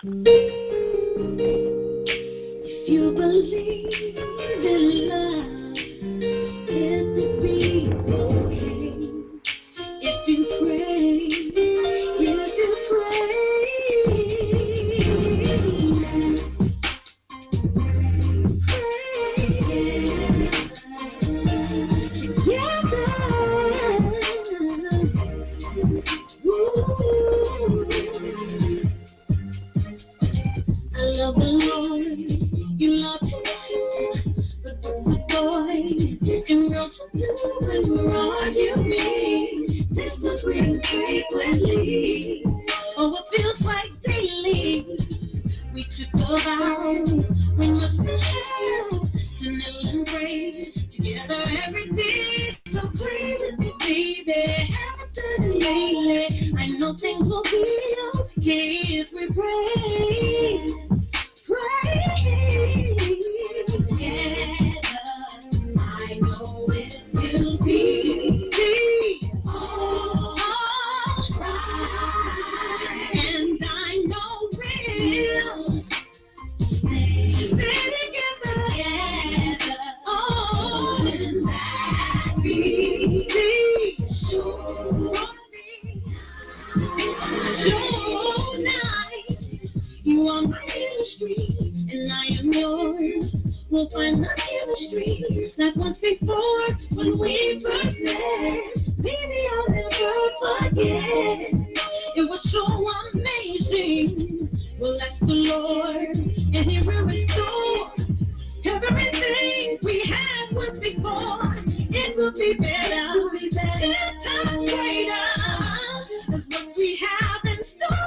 If you believe in love, it will be okay. If you pray, I love the Lord, you love Him too, but what's the boy in real to do when we're arguing, disagreeing frequently, oh it feels like daily. We took a vow, we must be held to kneel and pray together every day. So pray with me, baby, haven't done it lately. I know things will be okay if we pray. You are my chemistry, and I am yours. We'll find the chemistry like once before when we first met. Baby, I'll never forget. It was so amazing. We'll ask the Lord, and He will restore everything we had once before. It will be better. 10 times greater. That's what we have in store.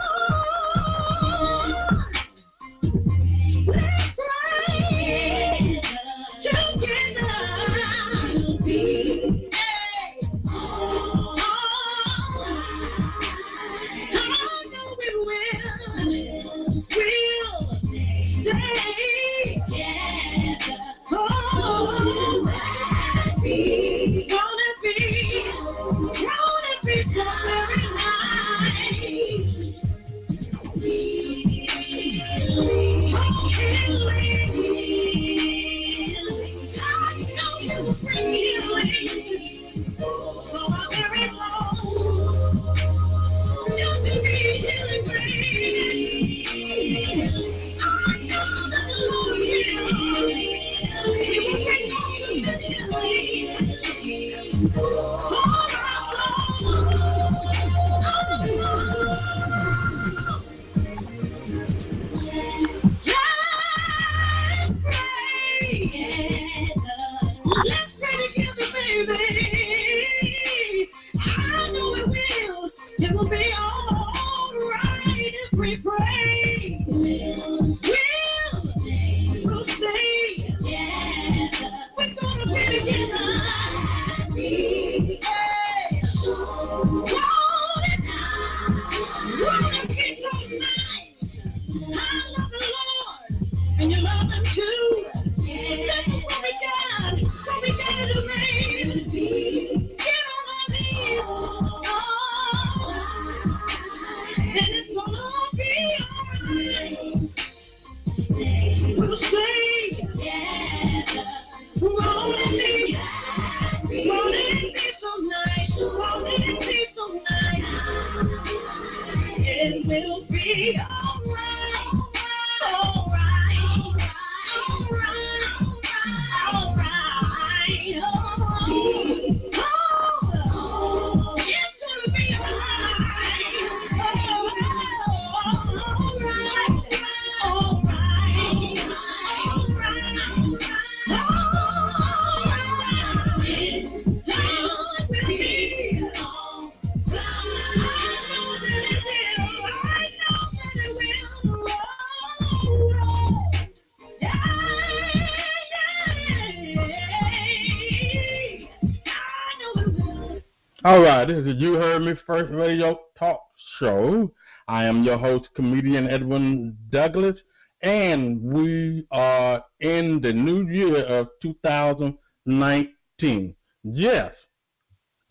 All right, this is You Heard Me First Radio Talk Show. I am your host, comedian-Edwin-Douglas, and we are in the new year of 2019. Yes,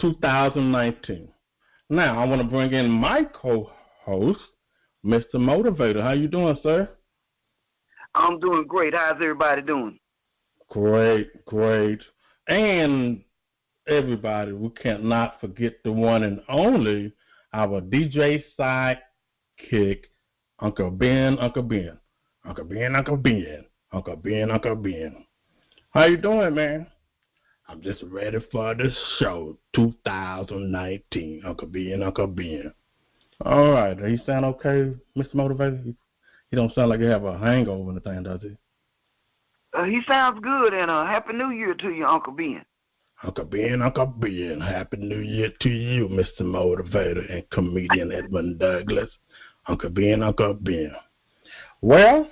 2019. Now, I want to bring in my co-host, Mr. Motivator. How you doing, sir? I'm doing great. How's everybody doing? Great, great. And everybody, we cannot forget the one and only, our DJ sidekick, Uncle Ben, Uncle Ben. Uncle Ben, Uncle Ben. Uncle Ben, Uncle Ben. How you doing, man? I'm just ready for the show, 2019. Uncle Ben, Uncle Ben. All right. He sound okay, Mr. Motivator? He don't sound like he have a hangover or anything, does he? He sounds good, and Happy New Year to you, Uncle Ben. Uncle Ben, Uncle Ben, Happy New Year to you, Mr. Motivator and comedian-edwin-douglas. Uncle Ben, Uncle Ben. Well,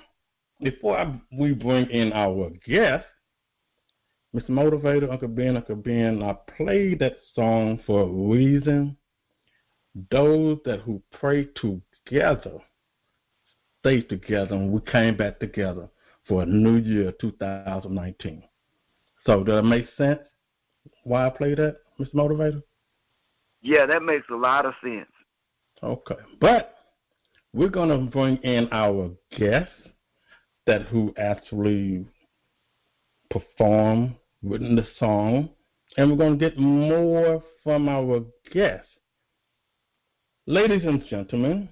before we bring in our guest, Mr. Motivator, Uncle Ben, I played that song for a reason. Those that who pray together stay together, and we came back together for a new year, 2019. So does that make sense? Why I play that, Mr. Motivator? Yeah, that makes a lot of sense. Okay, but we're gonna bring in our guest that who actually performed written the song, and we're gonna get more from our guest. Ladies and gentlemen,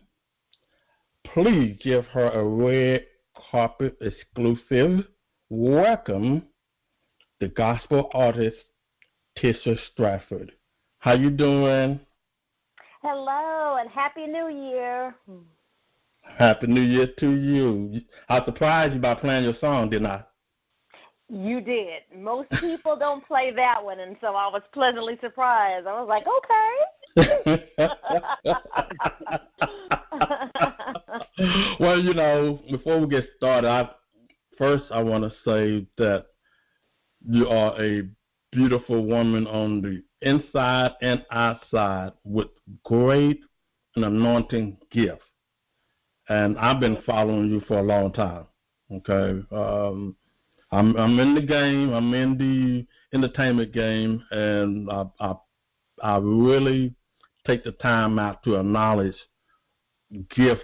please give her a red carpet exclusive welcome, the gospel artist Tisha Stratford. How you doing? Hello, and Happy New Year. Happy New Year to you. I surprised you by playing your song, didn't I? You did. Most people don't play that one, and so I was pleasantly surprised. I was like, okay. Well, you know, before we get started, I want to say that you are a beautiful woman on the inside and outside with great and anointing gift. And I've been following you for a long time. Okay, I'm in the game. I'm in the entertainment game, and I really take the time out to acknowledge gifts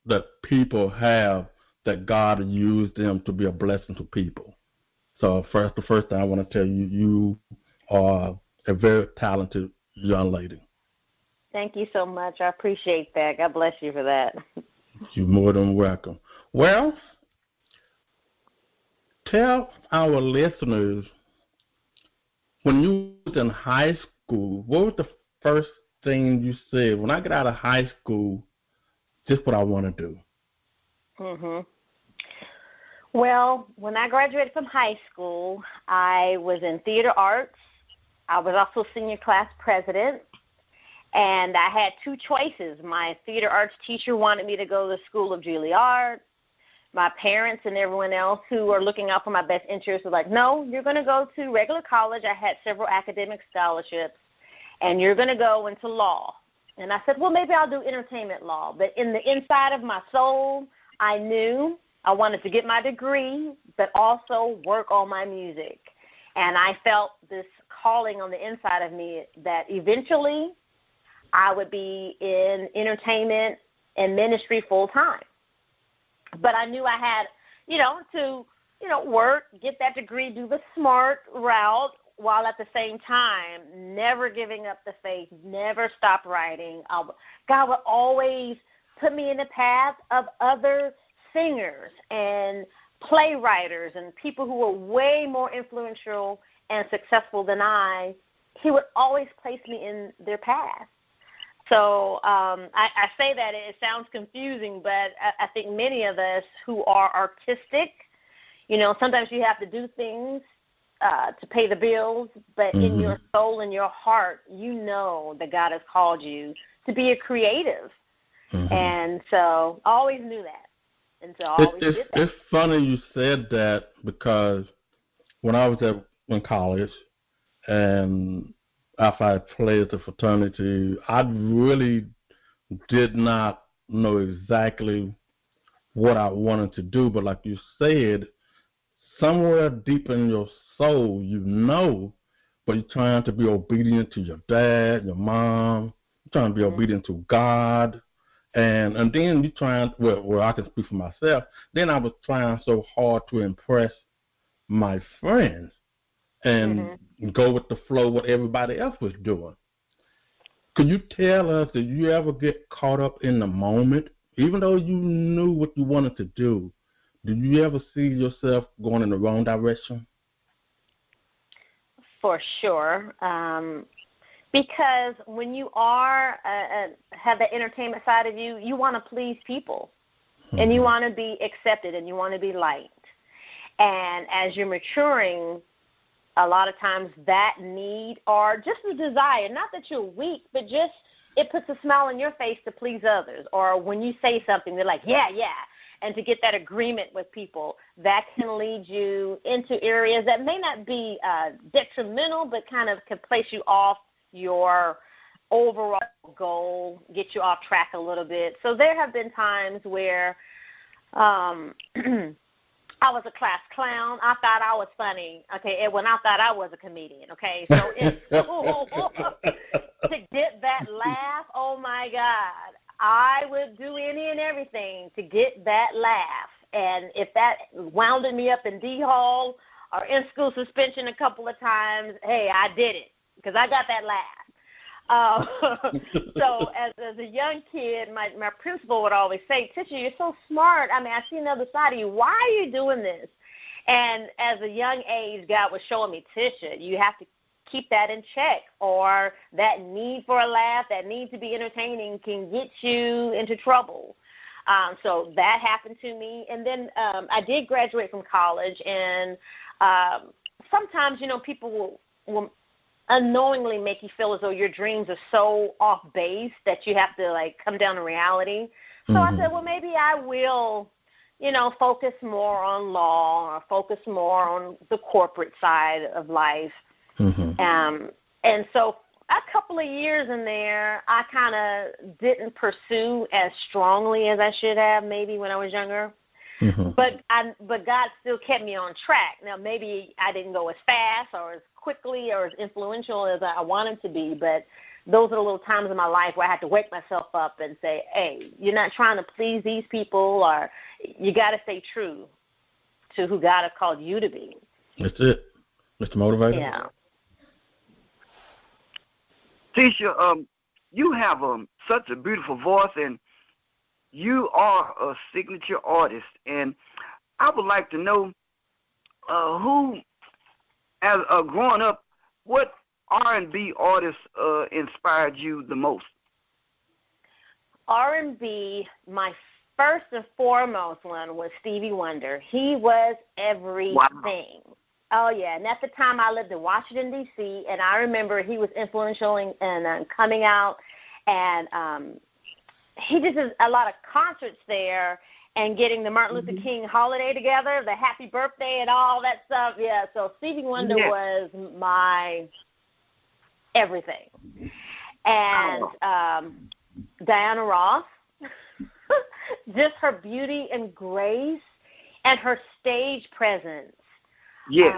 that people have, that God used them to be a blessing to people. So the first thing I want to tell you, you are a very talented young lady. Thank you so much. I appreciate that. God bless you for that. You're more than welcome. Well, tell our listeners, when you was in high school, what was the first thing you said? When I get out of high school, this is what I want to do. Well, when I graduated from high school, I was in theater arts. I was also senior class president, and I had two choices. My theater arts teacher wanted me to go to the School of Juilliard. My parents and everyone else who were looking out for my best interests were like, no, you're going to go to regular college. I had several academic scholarships, and you're going to go into law. And I said, well, maybe I'll do entertainment law. But in the inside of my soul, I knew I wanted to get my degree, but also work on my music. And I felt this calling on the inside of me that eventually I would be in entertainment and ministry full time. But I knew I had, to, work, get that degree, do the smart route, while at the same time never giving up the faith, never stop writing. God would always put me in the path of other singers and playwriters and people who were way more influential and successful than I. He would always place me in their path. So I say that it sounds confusing, but I think many of us who are artistic, sometimes you have to do things to pay the bills, but in your soul and your heart, you know that God has called you to be a creative. And so I always knew that. And so I always did that. It's funny you said that, because when I was in college and after I played the fraternity, I really did not know exactly what I wanted to do. But like you said, somewhere deep in your soul, but you're trying to be obedient to your dad, your mom. You're trying to be obedient to God. And then you trying, well, I can speak for myself. Then I was trying so hard to impress my friends and go with the flow what everybody else was doing. Could you tell us, did you ever get caught up in the moment? Even though you knew what you wanted to do, did you ever see yourself going in the wrong direction? For sure. Because when you are have the entertainment side of you, you want to please people, and you want to be accepted, and you want to be liked. And as you're maturing, a lot of times that need or just the desire, not that you're weak, but just it puts a smile on your face to please others. Or when you say something, they're like, yeah. And to get that agreement with people, that can lead you into areas that may not be detrimental, but kind of can place you off your overall goal, get you off track a little bit. So there have been times where I was a class clown. I thought I was funny. Okay, when I thought I was a comedian. Okay, so in school, to get that laugh, oh my God, I would do any and everything to get that laugh. And if that wounded me up in D Hall or in school suspension a couple of times, hey, I did it because I got that laugh. So as a young kid, my principal would always say, Tisha, you're so smart. I mean, I see another side of you. Why are you doing this? And as a young age, God was showing me, Tisha, you have to keep that in check, or that need for a laugh, that need to be entertaining can get you into trouble. So that happened to me. And then I did graduate from college, and sometimes, people will unknowingly make you feel as though your dreams are so off base that you have to, come down to reality. So I said, well, maybe I will, focus more on law or focus more on the corporate side of life. And so a couple of years in there, I kind of didn't pursue as strongly as I should have maybe when I was younger. But God still kept me on track. Now, maybe I didn't go as fast or as quickly or as influential as I wanted to be, but those are the little times in my life where I had to wake myself up and say, hey, you're not trying to please these people, or you got to stay true to who God has called you to be. That's it. Mr. Motivator? Yeah. Tisha, you have such a beautiful voice, and you are a signature artist. And I would like to know who, as growing up, what R&B artist inspired you the most? R&B, my first and foremost one was Stevie Wonder. He was everything. Wow. Oh, yeah. And at the time, I lived in Washington, D.C., and I remember he was influential in coming out, and he just did a lot of concerts there and getting the Martin Luther King holiday together, the happy birthday and all that stuff. Yeah, so Stevie Wonder was my everything. And Diana Ross, just her beauty and grace and her stage presence. Yes.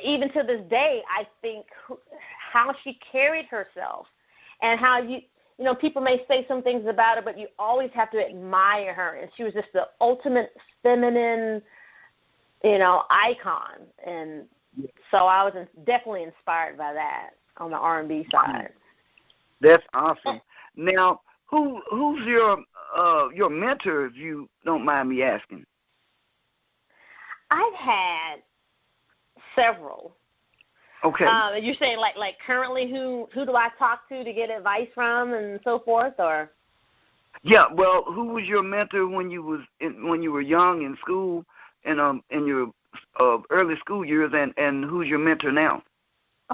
Even to this day, I think how she carried herself and how people may say some things about her, but you always have to admire her. And she was just the ultimate feminine, icon. And so I was definitely inspired by that on the R&B side. That's awesome. Now, who's your mentor, if you don't mind me asking? I've had several. Okay. You're saying like currently who do I talk to get advice from and so forth, or? Yeah. Well, who was your mentor when you were young in school and in your early school years, and who's your mentor now?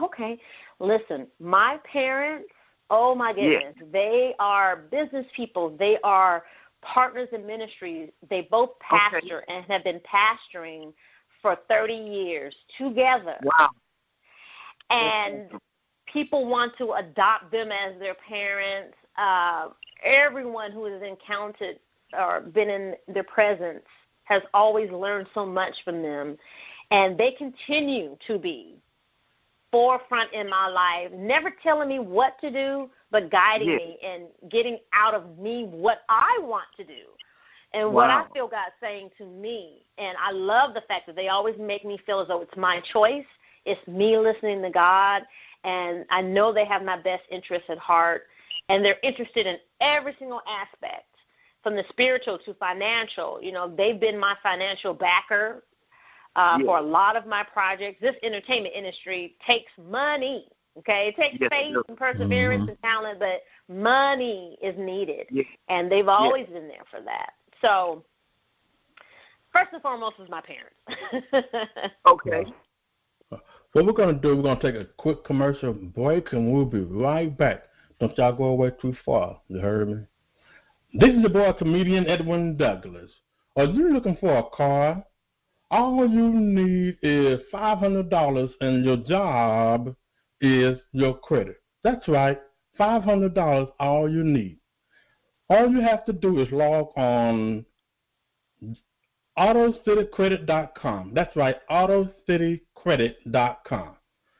Okay. Listen, my parents. Oh my goodness, They are business people. They are partners in ministry. They both pastor and have been pastoring for 30 years together. Wow. And people want to adopt them as their parents. Everyone who has encountered or been in their presence has always learned so much from them. And they continue to be forefront in my life, never telling me what to do, but guiding me and getting out of me what I want to do and what I feel God's saying to me. And I love the fact that they always make me feel as though it's my choice. It's me listening to God, and I know they have my best interests at heart, and they're interested in every single aspect, from the spiritual to financial. You know, they've been my financial backer for a lot of my projects. This entertainment industry takes money, okay? It takes faith and perseverance and talent, but money is needed, and they've always been there for that. So first and foremost is my parents. Okay. What we're going to do, we're going to take a quick commercial break, and we'll be right back. Don't y'all go away too far. You heard me? This is the boy, comedian Edwin Douglas. Are you looking for a car? All you need is $500, and your job is your credit. That's right, $500, all you need. All you have to do is log on autocitycredit.com. That's right, autocitycredit.com.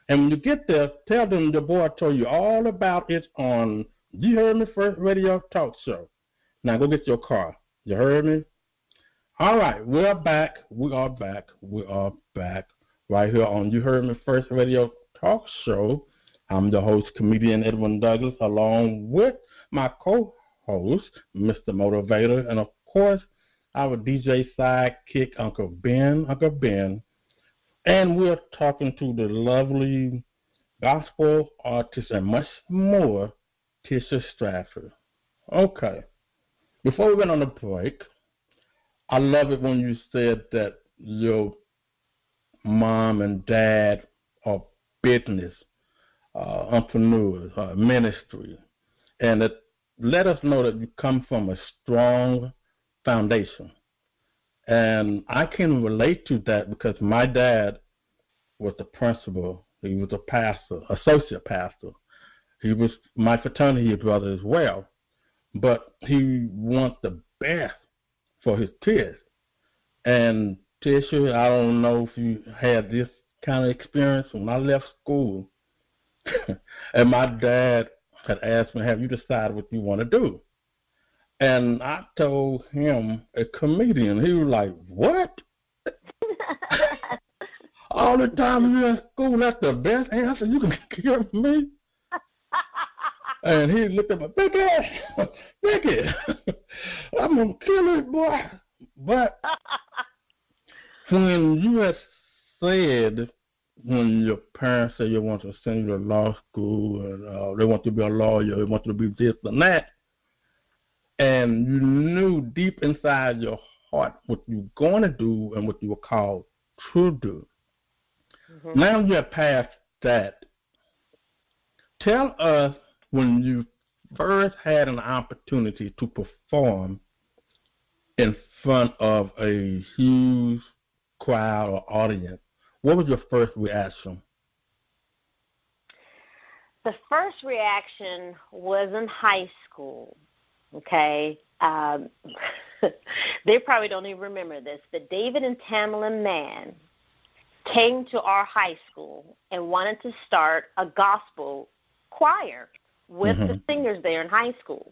And when you get there, tell them your boy told you all about it on Uheardme1st radio talk show. Now go get your car. You heard me? All right, we're back. We are back right here on Uheardme1st radio talk show. I'm the host, comedian Edwin Douglas, along with my co-host, mr-motivator, and of course, our DJ sidekick, Uncle Ben. And we're talking to the lovely gospel artist and much more, Tisha Stratford. Okay. Before we went on the break, I love it when you said that your mom and dad are business, entrepreneurs, ministry, and it let us know that you come from a strong foundation. And I can relate to that because my dad was the principal. He was a pastor, associate pastor. He was my fraternity brother as well. But he wanted the best for his kids. And Tisha, I don't know if you had this kind of experience when I left school. And my dad had asked me, have you decided what you want to do? And I told him, a comedian. He was like, what? All the time you're in school, that's the best answer you can give me? And he looked at me, Vicky, I'm going to kill this boy. But when you had said, when your parents say you want to send you to law school, and they want you to be a lawyer, they want you to be this and that, and you knew deep inside your heart what you were going to do and what you were called to do. Mm-hmm. Now you have passed that. Tell us when you first had an opportunity to perform in front of a huge crowd or audience. What was your first reaction? The first reaction was in high school. Okay, they probably don't even remember this, but David and Tamela Mann came to our high school and wanted to start a gospel choir with the singers there in high school.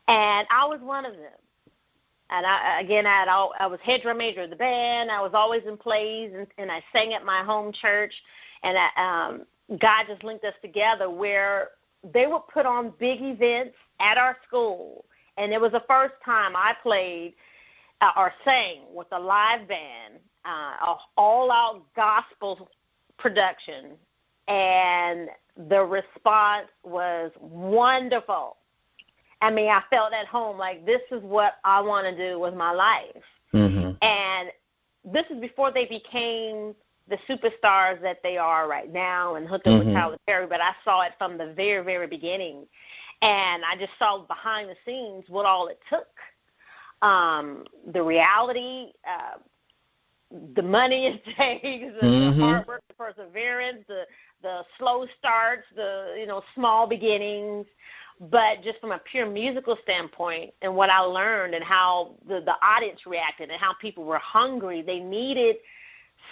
And I was one of them. And I was head drum major of the band. I was always in plays, and I sang at my home church. And God just linked us together where they would put on big events at our school. And it was the first time I played or sang with a live band, an all-out gospel production. And the response was wonderful. I mean, I felt at home like this is what I want to do with my life. Mm-hmm. And this is before they became the superstars that they are right now and hooked up with Tyler Perry, but I saw it from the very, very beginning. And I just saw behind the scenes what all it took. The reality, the money it takes, the hard work, the perseverance, the slow starts, the small beginnings. But just from a pure musical standpoint and what I learned and how the audience reacted and how people were hungry, they needed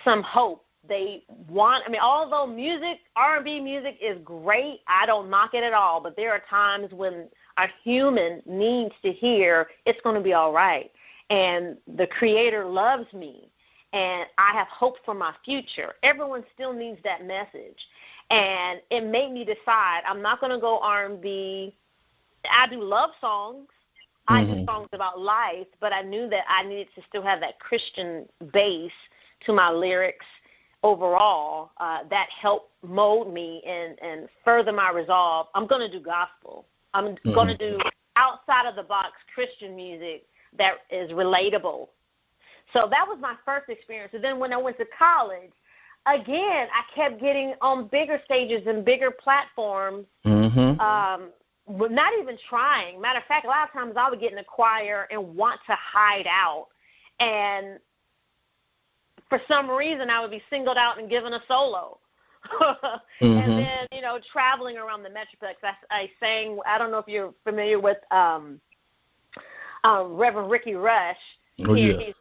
some hope They want, although music, R&B music is great, I don't knock it at all, but there are times when a human needs to hear it's going to be all right, and the Creator loves me, and I have hope for my future. Everyone still needs that message, and it made me decide I'm not going to go R&B. I do love songs. I do songs about life, but I knew that I needed to still have that Christian base to my lyrics overall. That helped mold me and further my resolve. I'm going to do gospel. I'm going to do outside of the box Christian music that is relatable. So that was my first experience. And then when I went to college, again, I kept getting on bigger stages and bigger platforms. Not even trying. Matter of fact, a lot of times I would get in the choir and want to hide out. And for some reason, I would be singled out and given a solo. And then, traveling around the Metroplex, I sang, I don't know if you're familiar with Reverend Ricky Rush. Oh, yes.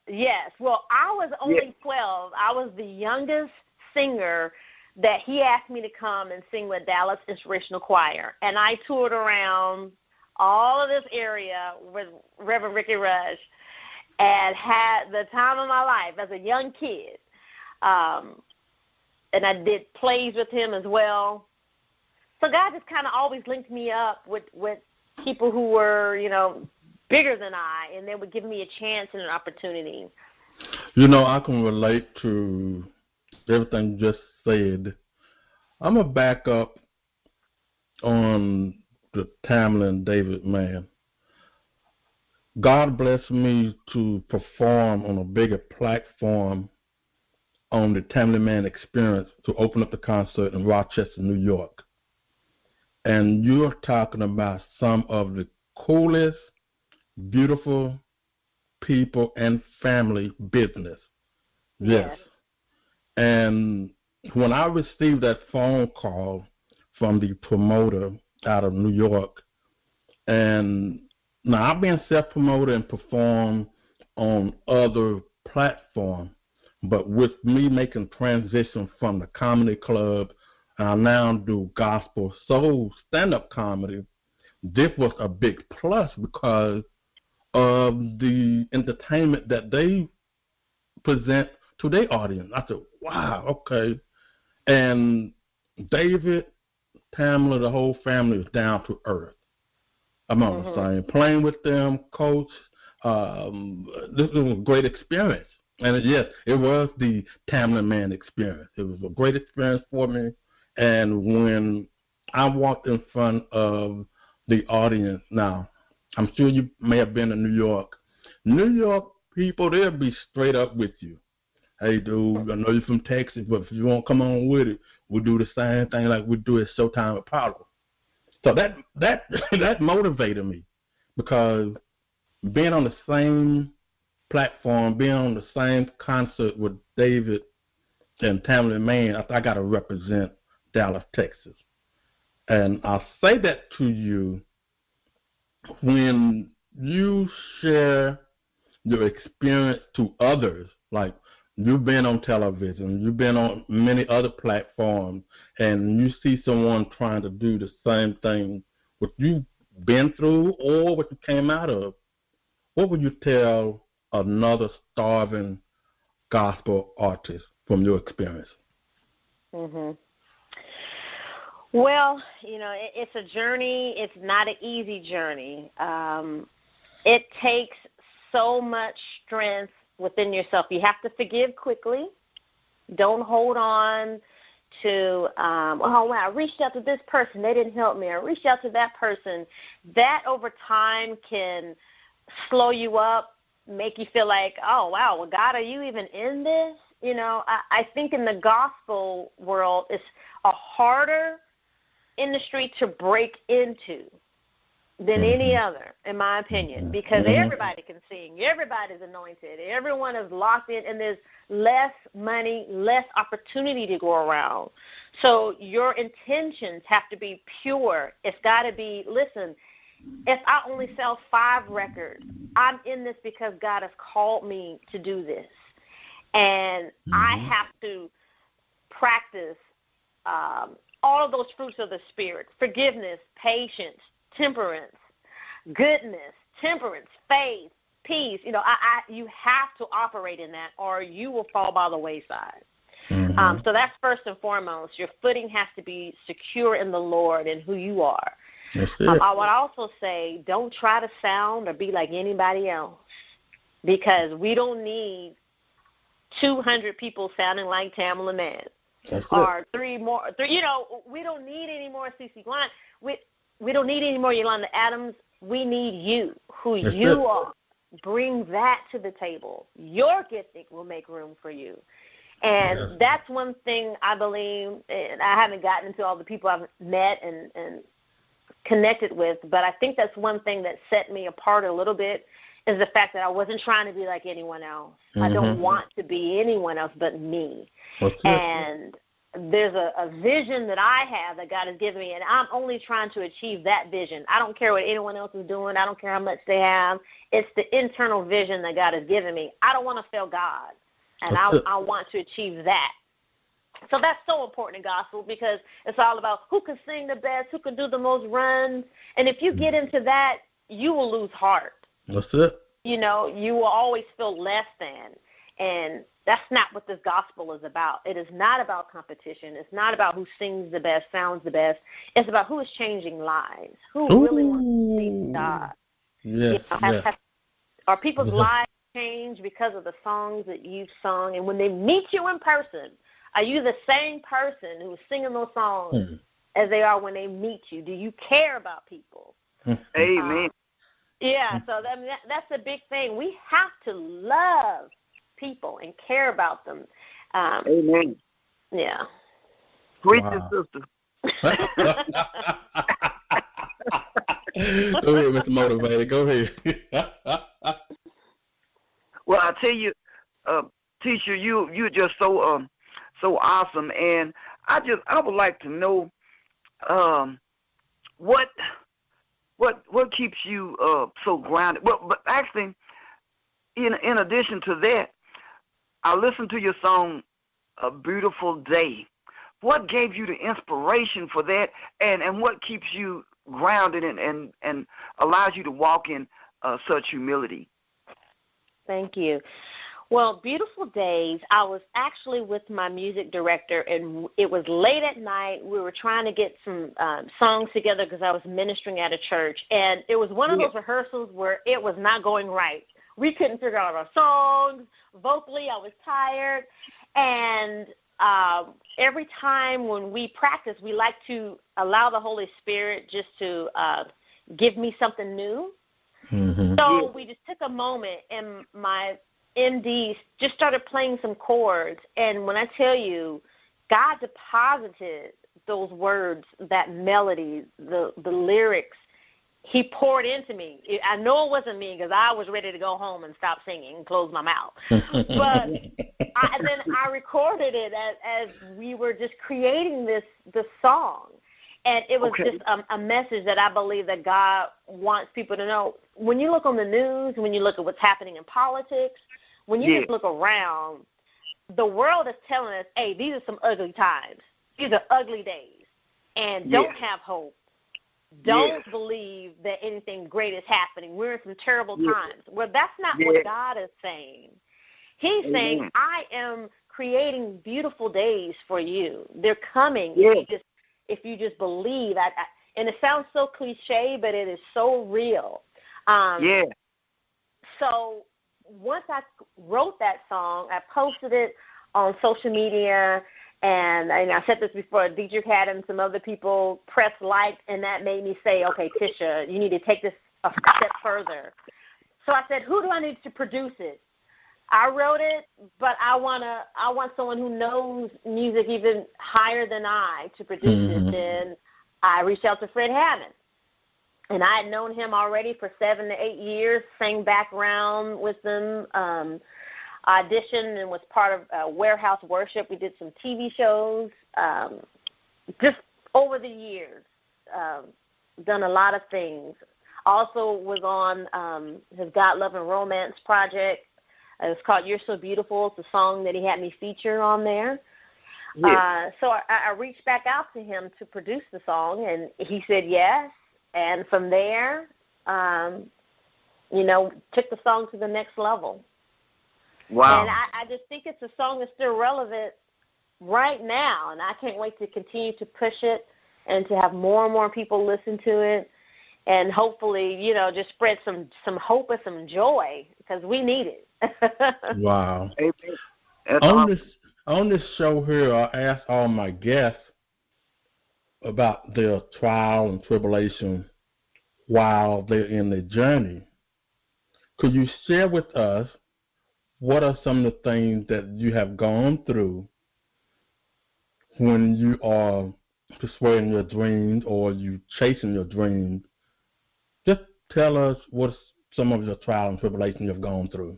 Yes. Well, I was only 12. I was the youngest singer that he asked me to come and sing with Dallas Inspirational Choir. And I toured around all of this area with Reverend Ricky Rush and had the time of my life as a young kid. And I did plays with him as well. So God just kind of always linked me up with people who were, bigger than I, and they would give me a chance and an opportunity. I can relate to everything you just said. I'm going to back up on the Tamla and David man. God blessed me to perform on a bigger platform on the Tamla Man Experience to open up the concert in Rochester, New York. And you're talking about some of the coolest, beautiful people and family business. Yes. And when I received that phone call from the promoter out of New York, and now I've been self-promoted and performed on other platforms, but with me making transition from the comedy club, I now do gospel soul stand-up comedy. This was a big plus because of the entertainment that they present to their audience. I said, wow, okay. And David, Tamla, the whole family is down to earth. I'm on the same plane with them, coach. This was a great experience. And yes, it was the Tamla Man experience. It was a great experience for me. And when I walked in front of the audience, now, I'm sure you may have been in New York. New York people, they'll be straight up with you. Hey, dude, I know you're from Texas, but if you want to come on with it, we'll do the same thing like we do at Showtime Apollo. So that motivated me because being on the same platform, being on the same concert with David and Tamla Man, I got to represent Dallas, Texas. And I'll say that to you when you share your experience to others, like you've been on television, you've been on many other platforms, and you see someone trying to do the same thing what you've been through or what you came out of, what would you tell another starving gospel artist from your experience? Well, it's a journey. It's not an easy journey. It takes so much strength within yourself. You have to forgive quickly. Don't hold on to, I reached out to this person. They didn't help me. I reached out to that person. That over time can slow you up, make you feel like, oh, wow, well, God, are you even in this? I think in the gospel world, it's a harder industry to break into than any other, in my opinion, because everybody can sing. Everybody's anointed. Everyone is locked in, and there's less money, less opportunity to go around. So your intentions have to be pure. It's got to be, listen, if I only sell 5 records, I'm in this because God has called me to do this. And I have to practice all of those fruits of the Spirit: forgiveness, patience, temperance, goodness, temperance, faith, peace. You have to operate in that, or you will fall by the wayside. So that's first and foremost. Your footing has to be secure in the Lord and who you are. That's it. I would also say, don't try to sound or be like anybody else, because we don't need 200 people sounding like Tamala Mann. Or three. We don't need any more CeCe Blunt. We don't need any more Yolanda Adams. We need you, who you are. Bring that to the table. Your gifting will make room for you. And that's one thing I believe, and I haven't gotten into all the people I've met and connected with, but I think that's one thing that set me apart a little bit, is the fact that I wasn't trying to be like anyone else. I don't want to be anyone else but me. And there's a vision that I have that God has given me, and I'm only trying to achieve that vision. I don't care what anyone else is doing. I don't care how much they have. It's the internal vision that God has given me. I don't want to fail God, and I want to achieve that. So that's so important in gospel, because it's all about who can sing the best, who can do the most runs. And if you get into that, you will lose heart. That's it. You will always feel less than. And that's not what this gospel is about. It is not about competition. It's not about who sings the best, sounds the best. It's about who is changing lives, who really wants to see God. Yes, Are people's lives changed because of the songs that you've sung? And when they meet you in person, are you the same person who's singing those songs as they are when they meet you? Do you care about people? Amen. So that's a big thing. We have to love people and care about them. Amen. Yeah. Preach it, sister. Go ahead, Mr. Motivator. Go ahead. Well, I tell you, Tisha, you're just so awesome, and I would like to know what keeps you so grounded. Well, but actually, in addition to that, I listened to your song, "A Beautiful Day." What gave you the inspiration for that, and what keeps you grounded and allows you to walk in such humility? Thank you. Well, Beautiful Days, I was actually with my music director, and it was late at night. We were trying to get some songs together because I was ministering at a church, and it was one of those rehearsals where it was not going right. We couldn't figure out our songs. Vocally, I was tired, and every time when we practice, we like to allow the Holy Spirit just to give me something new. So we just took a moment, and my MD just started playing some chords, and when I tell you, God deposited those words, that melody, the lyrics, He poured into me. I know it wasn't me, because I was ready to go home and stop singing and close my mouth. But then I recorded it as we were just creating this song. And it was just a message that I believe that God wants people to know. When you look on the news, when you look at what's happening in politics, when you just look around, the world is telling us, hey, these are some ugly times. These are ugly days. And don't have hope. Don't believe that anything great is happening. We're in some terrible times. Well, that's not what God is saying. He's saying, I am creating beautiful days for you. They're coming if you just believe. And it sounds so cliche, but it is so real. So once I wrote that song, I posted it on social media, and I said this before, Dietrich had and some other people press like, and that made me say, okay, Tisha, you need to take this a step further. So I said, who do I need to produce it? I wrote it, but I want someone who knows music even higher than I to produce it. And I reached out to Fred Hammond. And I had known him already for 7 to 8 years, sang background with them, auditioned and was part of Warehouse Worship. We did some TV shows. Just over the years, done a lot of things. Also was on his God, Love, and Romance project, It's called You're So Beautiful. It's a song that he had me feature on there. Yeah. So I reached back out to him to produce the song, and he said yes. And from there, took the song to the next level. Wow. And I just think it's a song that's still relevant right now, and I can't wait to continue to push it and to have more and more people listen to it, and hopefully, just spread some hope and some joy, because we need it. Wow. Amen. On this show here, I ask all my guests about their trial and tribulation while they're in their journey. Could you share with us what are some of the things that you have gone through when you are pursuing your dreams or you chasing your dreams? Just tell us what's some of your trial and tribulation you've gone through.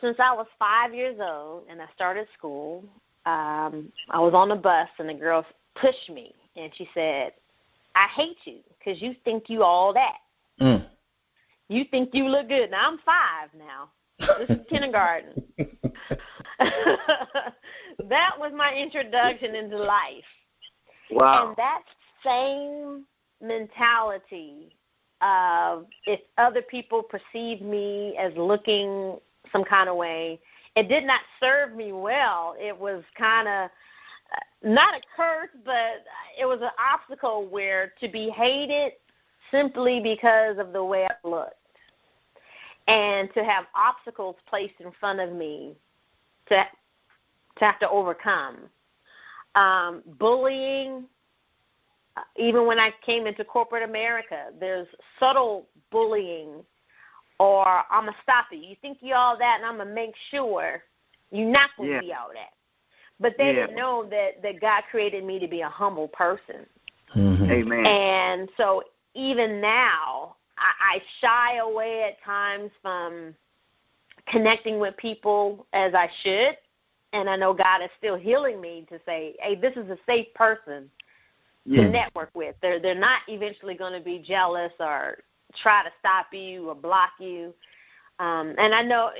Since I was 5 years old and I started school, I was on the bus and the girl pushed me, and she said, "I hate you because you think you all that. You think you look good." Now, I'm 5 now. This is kindergarten. That was my introduction into life. Wow. And that same mentality of if other people perceive me as looking some kind of way, it did not serve me well. It was kind of not a curse, but it was an obstacle where to be hated simply because of the way I looked, and to have obstacles placed in front of me to have to overcome. Bullying, even when I came into corporate America, there's subtle bullying, or I'm going to stop you. You think you all that, and I'm going to make sure you're not going to be all that. But they didn't know that God created me to be a humble person. Mm-hmm. Amen. And so even now, I shy away at times from connecting with people as I should. And I know God is still healing me to say, hey, this is a safe person to network with. They're not eventually going to be jealous or try to stop you or block you. And I know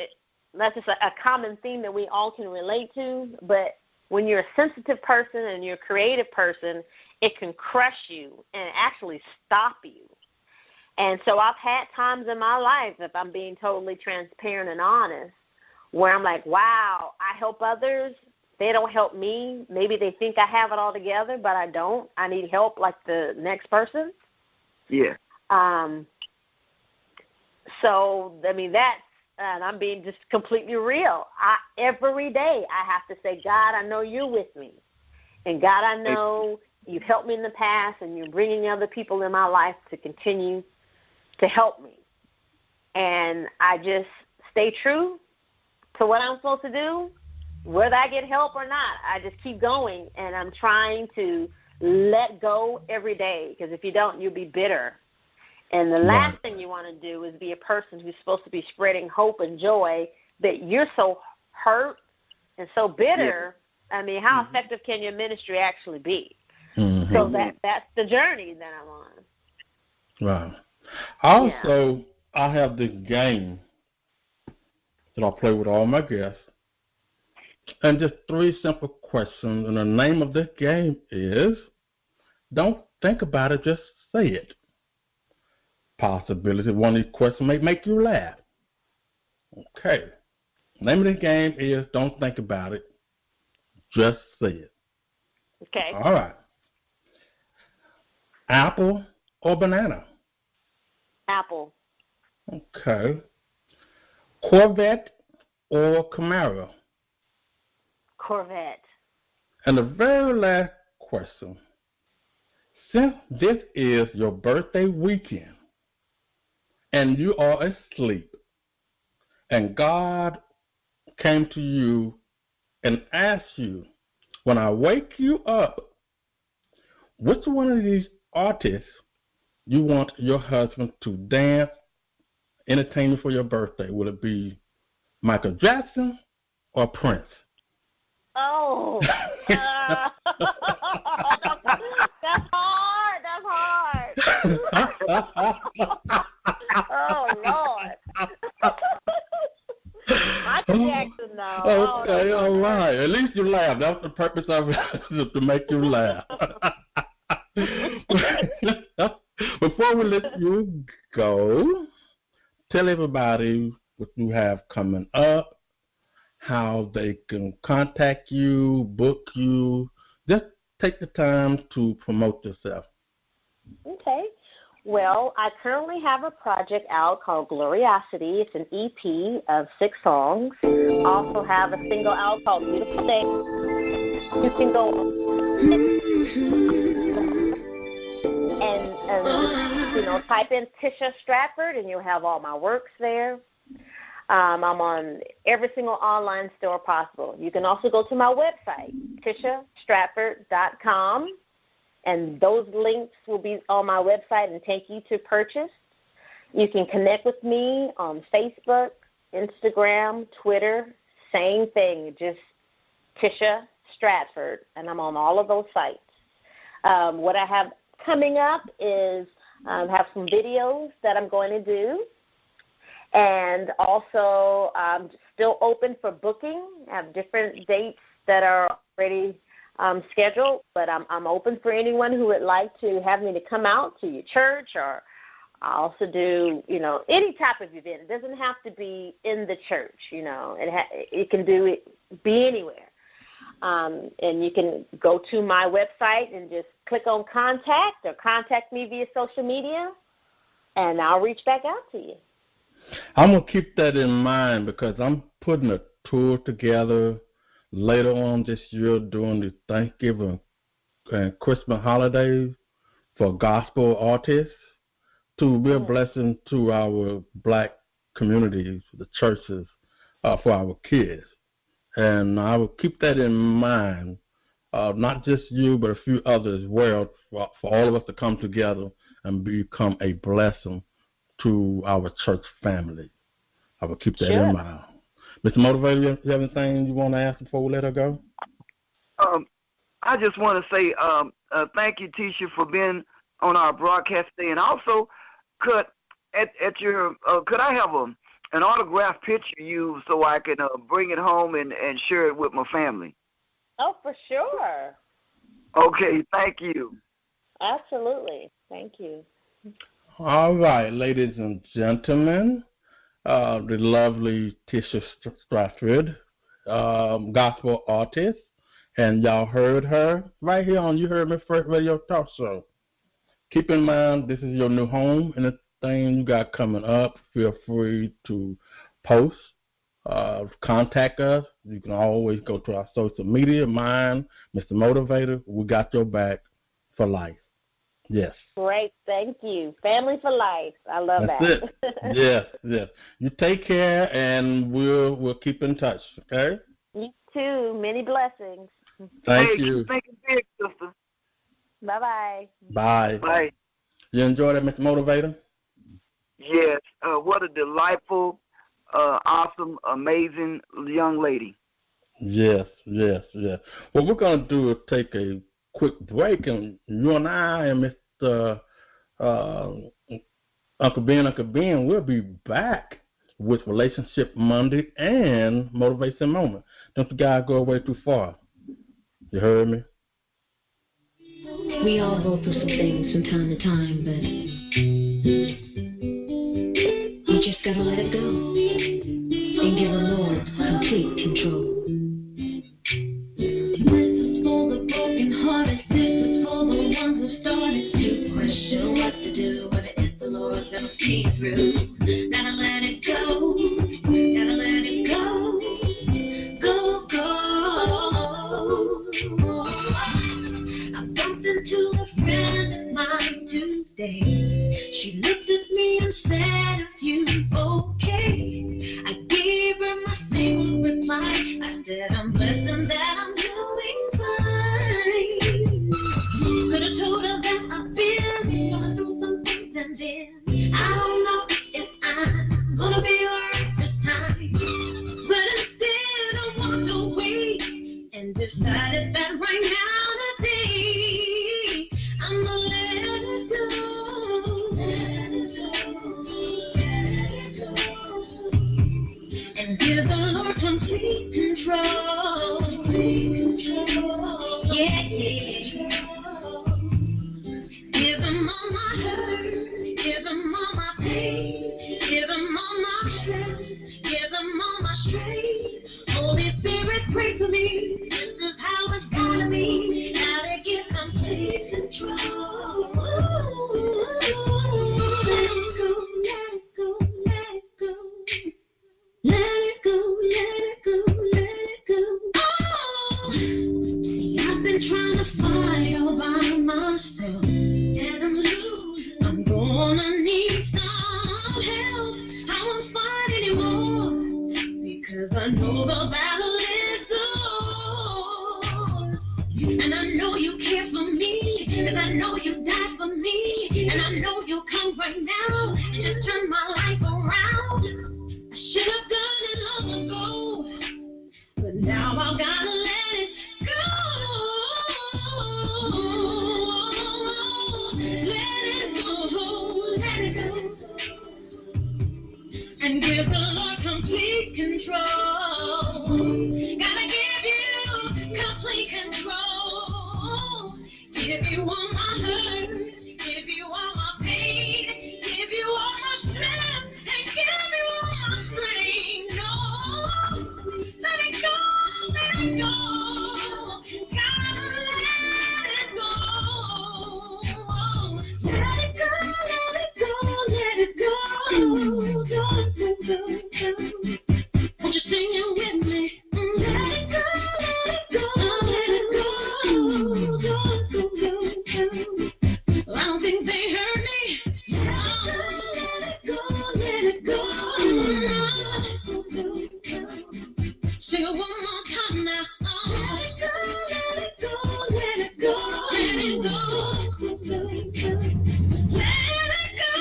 that's just a common theme that we all can relate to, but when you're a sensitive person and you're a creative person, it can crush you and actually stop you. And so I've had times in my life, if I'm being totally transparent and honest, where I'm like, wow, I help others. They don't help me. Maybe they think I have it all together, but I don't. I need help like the next person. Yeah. So, I mean, that's, and I'm being just completely real. Every day I have to say, God, I know you're with me. And God, I know you've helped me in the past, and you're bringing other people in my life to continue to help me. And I just stay true to what I'm supposed to do, whether I get help or not. I just keep going, and I'm trying to let go every day, because if you don't, you'll be bitter. And the last thing you want to do is be a person who's supposed to be spreading hope and joy, that you're so hurt and so bitter. Yeah. I mean, how effective can your ministry actually be? Mm-hmm. So that's the journey that I'm on. Wow. Also, I have this game that I play with all my guests. And just 3 simple questions. And the name of this game is, don't think about it, just say it. Possibility one of these questions may make you laugh. Okay. The name of the game is don't think about it, just say it. Okay. All right. Apple or banana? Apple. Okay. Corvette or Camaro? Corvette. And the very last question. Since this is your birthday weekend, and you are asleep, and God came to you and asked you, when I wake you up, which one of these artists you want your husband to dance, entertain you for your birthday? Will it be Michael Jackson or Prince? Oh, that's hard. That's hard. Oh, Lord. Okay, all right. At least you laughed. That was the purpose of it, to make you laugh. Before we let you go, tell everybody what you have coming up, how they can contact you, book you. Just take the time to promote yourself. Okay. Well, I currently have a project out called Gloriosity. It's an EP of 6 songs. I also have a single out called Beautiful Day. You can go and type in Tisha Stratford, and you'll have all my works there. I'm on every single online store possible. You can also go to my website, tishastratford.com. And those links will be on my website and take you to purchase. You can connect with me on Facebook, Instagram, Twitter, same thing, just Tisha Stratford, and I'm on all of those sites. What I have coming up is have some videos that I'm going to do, and also I'm still open for booking. I have different dates that are already scheduled, but I'm open for anyone who would like to have me to come out to your church, or I also do, any type of event. It doesn't have to be in the church, It can be anywhere. And you can go to my website and just click on contact or contact me via social media, and I'll reach back out to you. I'm going to keep that in mind because I'm putting a tour together later on this year during the Thanksgiving and Christmas holidays for gospel artists to be a blessing to our black communities, the churches, for our kids. And I will keep that in mind, not just you, but a few others as well, for all of us to come together and become a blessing to our church family. I will keep that in mind. Mr. Motivator, you have anything you want to ask before we let her go? I just want to say thank you, Tisha, for being on our broadcast today. And also, could I have an autographed picture of you so I can bring it home and share it with my family? Oh, for sure. Okay, thank you. Absolutely. Thank you. All right, ladies and gentlemen. The lovely Tisha Stratford, gospel artist, and y'all heard her right here on Uheardme1st radio talk show. Keep in mind, this is your new home, and anything you got coming up, feel free to post, contact us. You can always go to our social media, mine, Mr. Motivator. We got your back for life. Yes. Great, thank you. Family for life. I love That's that. It. Yes. You take care, and we'll keep in touch. Okay. You too. Many blessings. Thank you. Thank you, big sister. Bye-bye. Bye. Bye. You enjoyed it, Mr. Motivator? Yes. What a delightful, awesome, amazing young lady. Yes. What we're going to do is take a quick break, and you and I and Mr. Uncle Ben, we'll be back with Relationship Monday and Motivation Moment. Don't you guys go away too far. You heard me? We all go through some things from time to time, but you just gotta let it go and give the Lord complete control. This is for the broken hearted, this is for the ones who started to question what to do, but it's the Lord gonna see through. Gotta let it go, gotta let it go, go. I bumped into a friend of mine today. She looked at me and said, "Are you okay?" I gave her my single reply. I said, "I'm blessed and that I'm doing fine." Could have told her that I've been going through some things, and then I don't know if I'm gonna be alright this time. But instead I walked away and decided that right now today I'm gonna let it go. And give the Lord complete control. Yeah, give him all my hurt, give him all my pain, give him all my strength, give him all my strength. Holy Spirit, pray for me. This is how it's gotta be. Gotta get complete control. Let it go, let it go, let it go. Let it go, let it go, let it go. Oh, see, I've been trying to fight all by myself, and I'm losing. I'm gonna need some help. I won't fight anymore, because I know the battle is yours. And I know you care for me, and I know you died for me, and I know you'll come right now and just turn my life around. I should have done it long ago, but now I've gotta let it go. Let it go, let it go, and give the Lord complete control. Gotta give you complete control. Give you all my hurt, give you all my pain, give you all my strength, and give you all my strength. No, let it go, let it go. Gotta let it go. Let it go, let it go, let it go. Go, go, go, go. Won't you sing it with me? Let it go, let it go, let it go. Go, go, go, go. I don't think they heard me. Let it go, let it go, let it go. Sing it one more time now. Let it go, let it go, let it go, let it go. Let it go.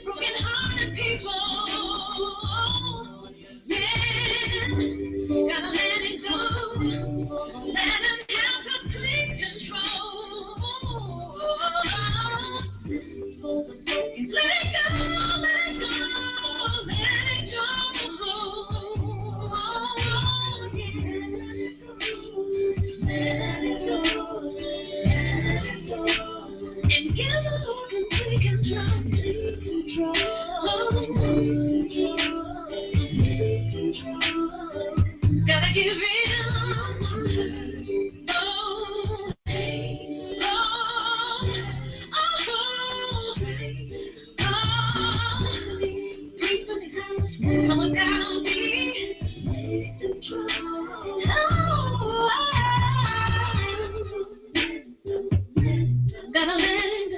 Broken-hearted people, yeah, gotta let it go, let him have complete control. Let it go, let it go, let it go, let it go, and give the Lord complete control. Gotta give him. Gotta let it go.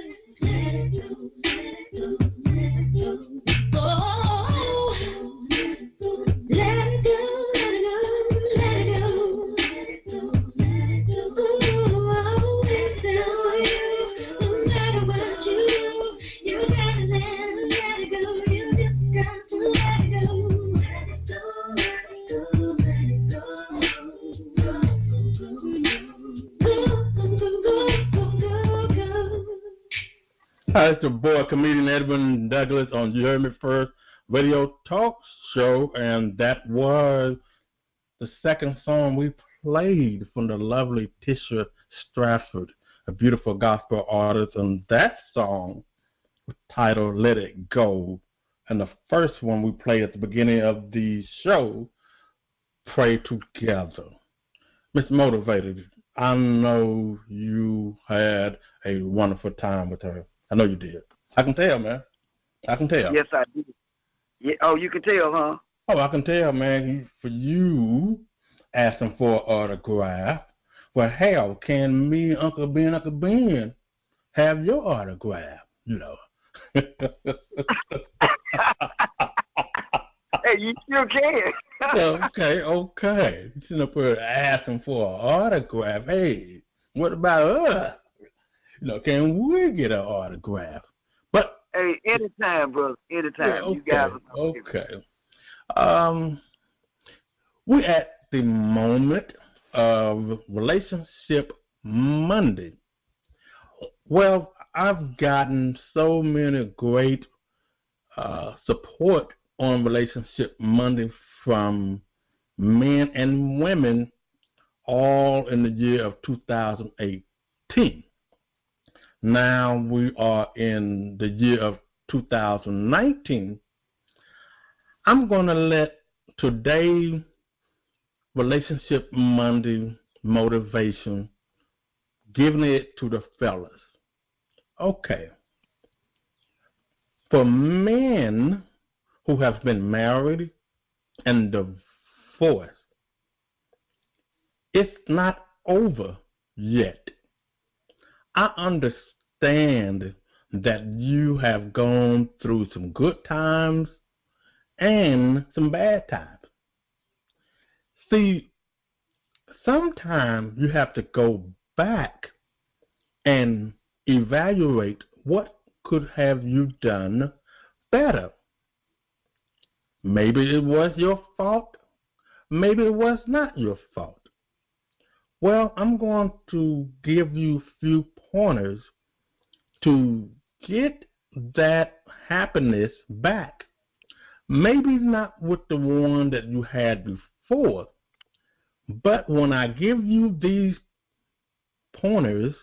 Hi, it's your boy, comedian Edwin Douglas on Uheardme1st radio talk show, and that was the second song we played from the lovely Tisha Stratford, a beautiful gospel artist, and that song was titled Let It Go. And the first one we played at the beginning of the show, Pray Together. Mr. Motivator, I know you had a wonderful time with her. I know you did. I can tell, man. I can tell. Yes, I did. Yeah. Oh, you can tell, huh? Oh, I can tell, man. For you asking for an autograph, well, hell, can me and Uncle Ben have your autograph? You know. Hey, you sure can. Okay. You sitting up here asking for an autograph. Hey, what about us? You know, can we get an autograph? But hey, anytime, brother. Anytime. Yeah, okay, You guys are okay. We're at the moment of Relationship Monday. Well, I've gotten so many great support on Relationship Monday from men and women all in the year of 2018. Now we are in the year of 2019. I'm going to let today's Relationship Monday motivation, giving it to the fellas. Okay. For men who have been married and divorced, it's not over yet. I understand that you have gone through some good times and some bad times. See, sometimes you have to go back and evaluate what could have you done better. Maybe it was your fault. Maybe it was not your fault. Well, I'm going to give you a few pointers to get that happiness back. Maybe not with the one that you had before, but when I give you these pointers,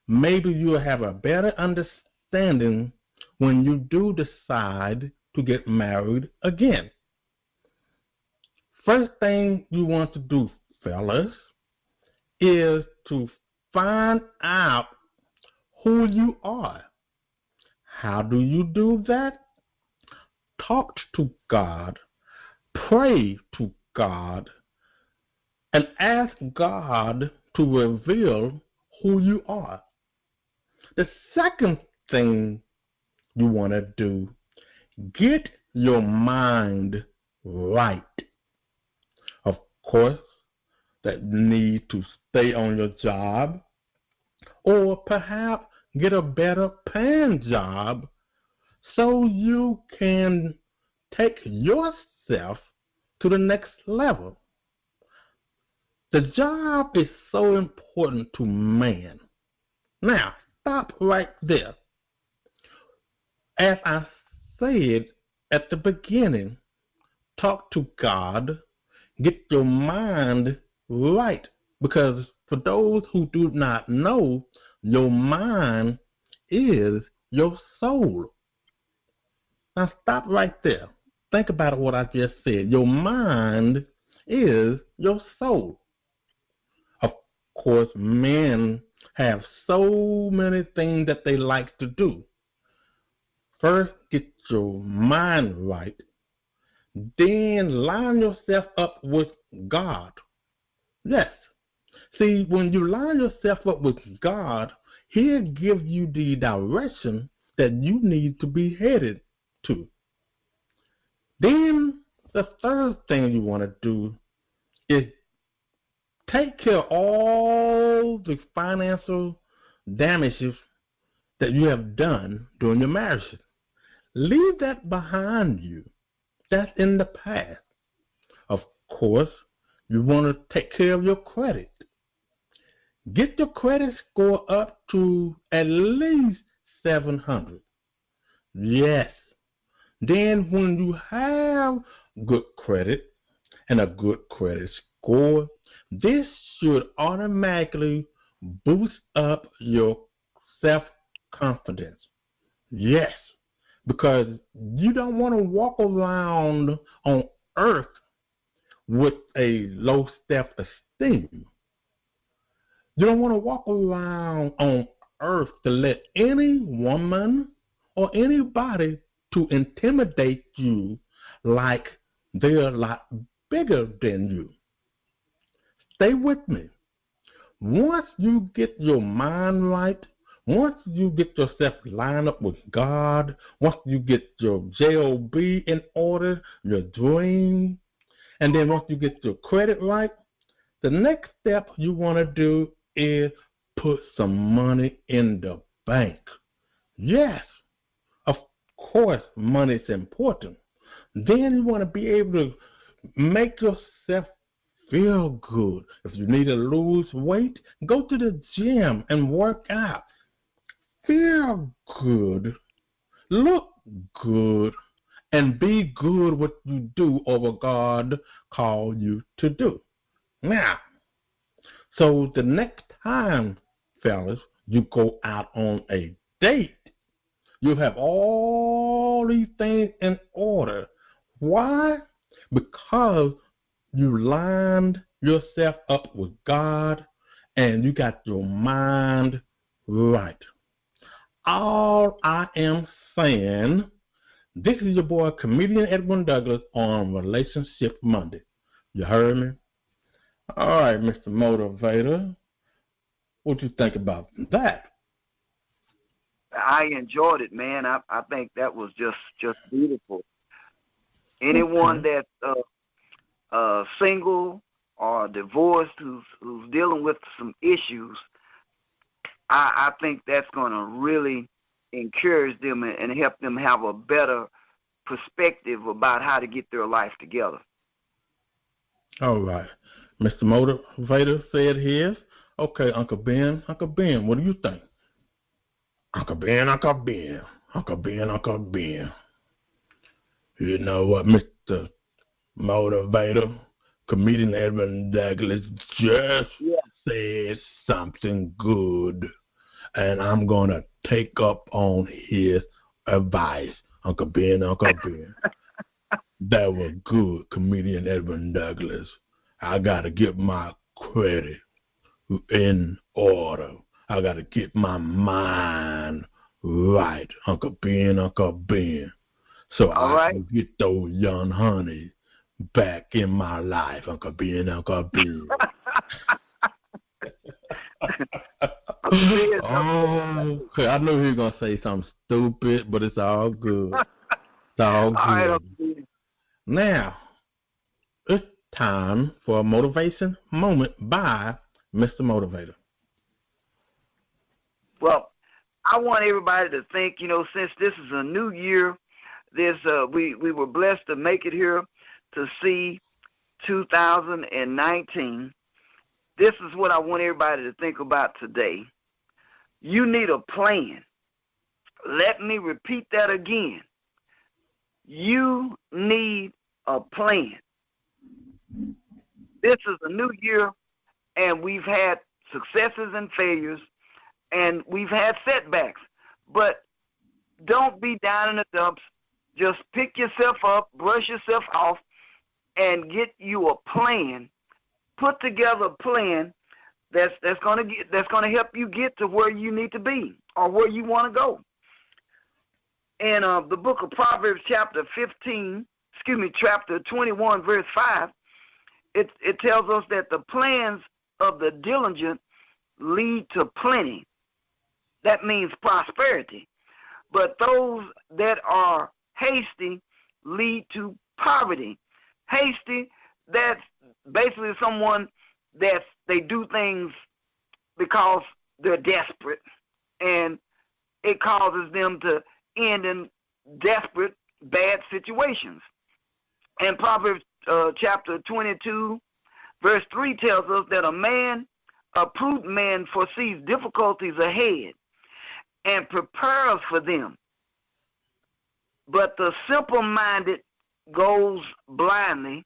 maybe you'll have a better understanding when you do decide to get married again. First thing you want to do, fellas, is to find out who you are. How do you do that? Talk to God, pray to God, and ask God to reveal who you are. The second thing you want to do, get your mind right. Of course, that you need to stay on your job or perhaps get a better paying job so you can take yourself to the next level. The job is so important to man. Now, stop right there. As I said at the beginning, talk to God, get your mind right, because for those who do not know, your mind is your soul. Now stop right there. Think about what I just said. Your mind is your soul. Of course, men have so many things that they like to do. First, get your mind right. Then line yourself up with God. Yes. See, when you line yourself up with God, He'll give you the direction that you need to be headed to. Then the third thing you want to do is take care of all the financial damages that you have done during your marriage. Leave that behind you. That's in the past. Of course, you want to take care of your credit. Get your credit score up to at least 700. Yes. Then when you have good credit and a good credit score, this should automatically boost up your self-confidence. Yes, because you don't want to walk around on earth with a low self-esteem. You don't want to walk around on earth to let any woman or anybody to intimidate you like they're a lot bigger than you. Stay with me. Once you get your mind right, once you get yourself lined up with God, once you get your JOB in order, your dream, and then once you get your credit right, the next step you want to do is put some money in the bank. Yes, of course, money is important. Then you want to be able to make yourself feel good. If you need to lose weight, go to the gym and work out. feel good, look good, and be good what you do or what God called you to do. Now, so the next time, fellas, you go out on a date, you have all these things in order. Why? Because you lined yourself up with God and you got your mind right. All I am saying, this is your boy, Comedian Edwin Douglas, on Relationship Monday. You heard me? All right, Mr. Motivator, what you think about that? I enjoyed it, man. I think that was just beautiful. Anyone that's single or divorced who's dealing with some issues, I think that's going to really encourage them and help them have a better perspective about how to get their life together. All right. Mr. Motivator said his. Okay, Uncle Ben, what do you think? Uncle Ben. You know what, Mr. Motivator, Comedian Edwin Douglas just said something good, and I'm going to take up on his advice. Uncle Ben. That was good, Comedian Edwin Douglas. I got to get my credit in order. I got to get my mind right, Uncle Ben. So I can get those young honeys back in my life, Uncle Ben. Okay, I knew he was going to say something stupid, but it's all good. It's all good. Now, it's time for a motivation moment by Mr. Motivator. Well, I want everybody to think, since this is a new year, we were blessed to make it here to see 2019. This is what I want everybody to think about today. You need a plan. Let me repeat that again. You need a plan. This is a new year, and we've had successes and failures, and we've had setbacks. But don't be down in the dumps. Just pick yourself up, brush yourself off, and get you a plan. Put together a plan that's going to help you get to where you need to be or where you want to go. In the book of Proverbs, chapter 21, verse 5, it tells us that the plans of the diligent lead to plenty. That means prosperity. But those that are hasty lead to poverty. Hasty, that's basically someone that they do things because they're desperate, and it causes them to end in desperate, bad situations. And Proverbs chapter 22, verse 3 tells us that a prudent man foresees difficulties ahead and prepares for them. But the simple-minded goes blindly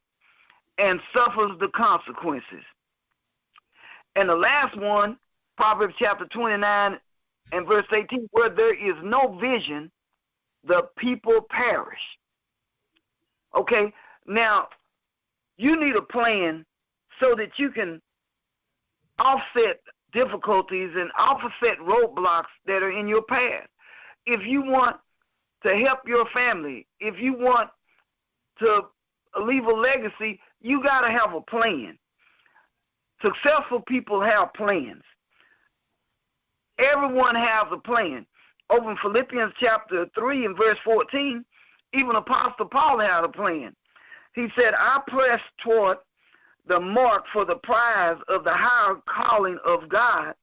and suffers the consequences. And the last one, Proverbs chapter 29 and verse 18, where there is no vision, the people perish. Okay, now you need a plan so that you can offset difficulties and offset roadblocks that are in your path. If you want to help your family, if you want to leave a legacy, you got to have a plan. Successful people have plans. Everyone has a plan. Over in Philippians chapter 3 and verse 14, even Apostle Paul had a plan. He said, I press toward the mark for the prize of the higher calling of God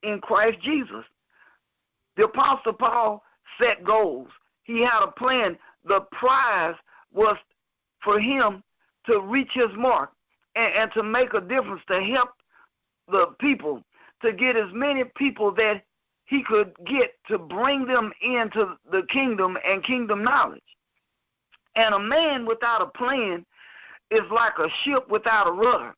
in Christ Jesus. The Apostle Paul set goals. He had a plan. The prize was for him to reach his mark and to make a difference, to help the people, to get as many people that he could get to bring them into the kingdom and kingdom knowledge. And a man without a plan is like a ship without a rudder.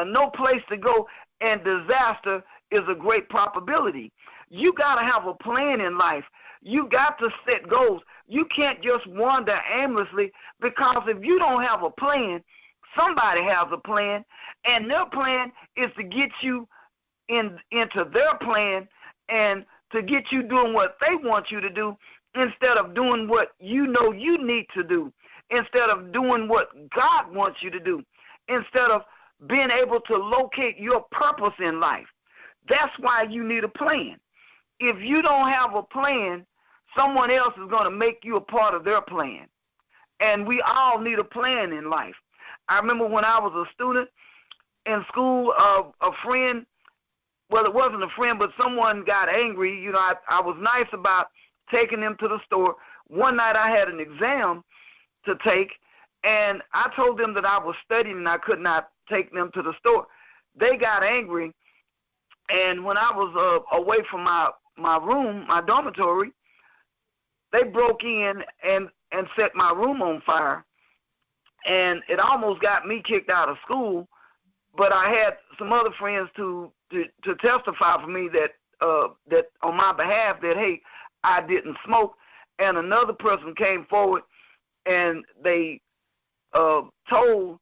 No place to go, and disaster is a great probability. You got to have a plan in life. You got to set goals. You can't just wander aimlessly, because if you don't have a plan, somebody has a plan, and their plan is to get you into their plan and to get you doing what they want you to do instead of doing what you know you need to do, instead of doing what God wants you to do, instead of being able to locate your purpose in life. That's why you need a plan. If you don't have a plan, someone else is going to make you a part of their plan. And we all need a plan in life. I remember when I was a student in school, a friend, well, it wasn't a friend, but someone got angry. You know, I was nice about taking them to the store. One night I had an exam to take, and I told them that I was studying and I could not take them to the store. They got angry, and when I was away from my room, my dormitory, they broke in and set my room on fire. And it almost got me kicked out of school, but I had some other friends to testify for me that on my behalf that, hey, I didn't smoke. And another person came forward and they told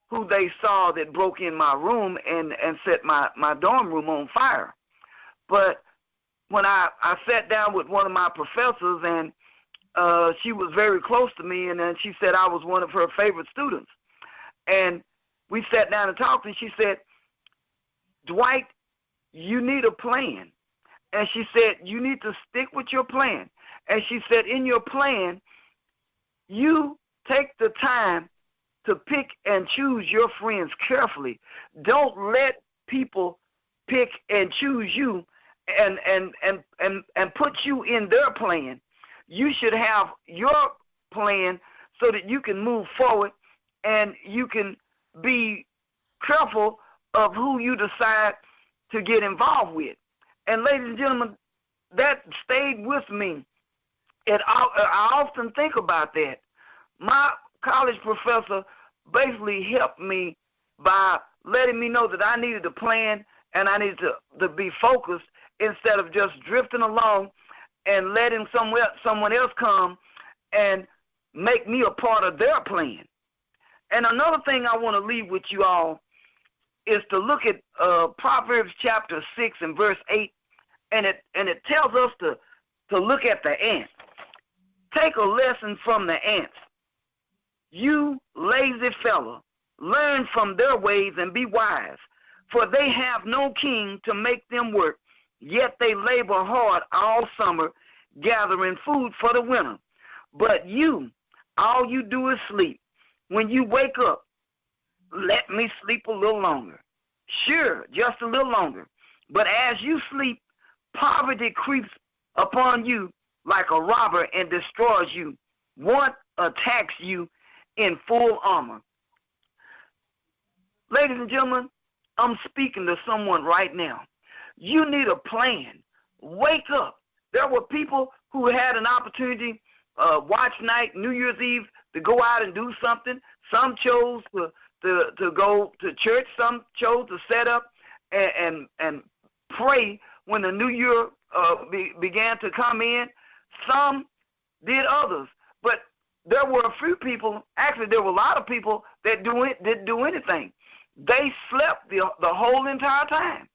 who they saw that broke in my room and set my dorm room on fire. But when I sat down with one of my professors, and she was very close to me, and then she said I was one of her favorite students. And we sat down and talked, and she said, Dwight, you need a plan. And she said, you need to stick with your plan. And she said, in your plan, you take the time to pick and choose your friends carefully. Don't let people pick and choose you and put you in their plan. You should have your plan so that you can move forward and you can be careful of who you decide to get involved with. And ladies and gentlemen, that stayed with me. I often think about that. My college professor basically helped me by letting me know that I needed a plan and I needed to be focused instead of just drifting along and letting someone else come and make me a part of their plan. And another thing I want to leave with you all is to look at Proverbs chapter 6 and verse 8, and it tells us to look at the ant. Take a lesson from the ants. You lazy fellow, learn from their ways and be wise, for they have no king to make them work, yet they labor hard all summer, gathering food for the winter. But you, all you do is sleep. When you wake up, let me sleep a little longer. Sure, just a little longer. But as you sleep, poverty creeps upon you like a robber and destroys you. Want attacks you in full armor. Ladies and gentlemen, I'm speaking to someone right now. You need a plan. Wake up. There were people who had an opportunity, watch night, New Year's Eve, to go out and do something. Some chose to go to church. Some chose to set up and pray when the new year began to come in. Some did others. But there were a few people, actually there were a lot of people that didn't do anything. They slept the whole entire time.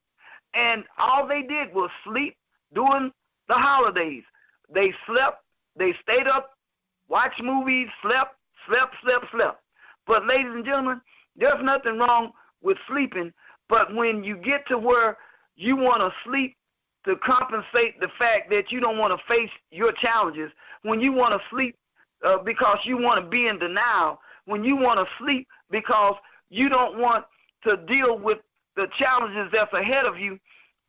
And all they did was sleep during the holidays. They slept, they stayed up, watched movies, slept. But ladies and gentlemen, there's nothing wrong with sleeping, but when you get to where you want to sleep to compensate the fact that you don't want to face your challenges, when you want to sleep because you want to be in denial, when you want to sleep because you don't want to deal with the challenges that's ahead of you,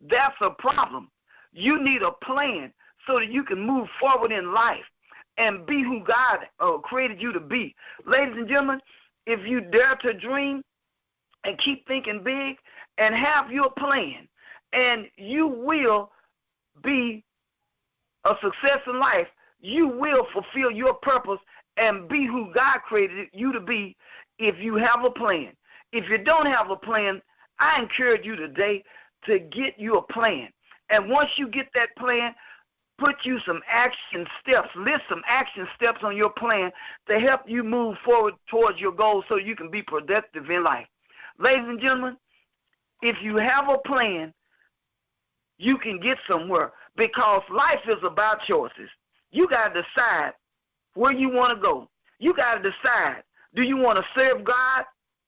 that's a problem. You need a plan so that you can move forward in life and be who God created you to be. Ladies and gentlemen, if you dare to dream and keep thinking big and have your plan, and you will be a success in life, you will fulfill your purpose and be who God created you to be if you have a plan. If you don't have a plan, I encourage you today to get you a plan. And once you get that plan, put you some action steps, list some action steps on your plan to help you move forward towards your goals so you can be productive in life. Ladies and gentlemen, if you have a plan, you can get somewhere, because life is about choices. You got to decide where you want to go. You got to decide, do you want to serve God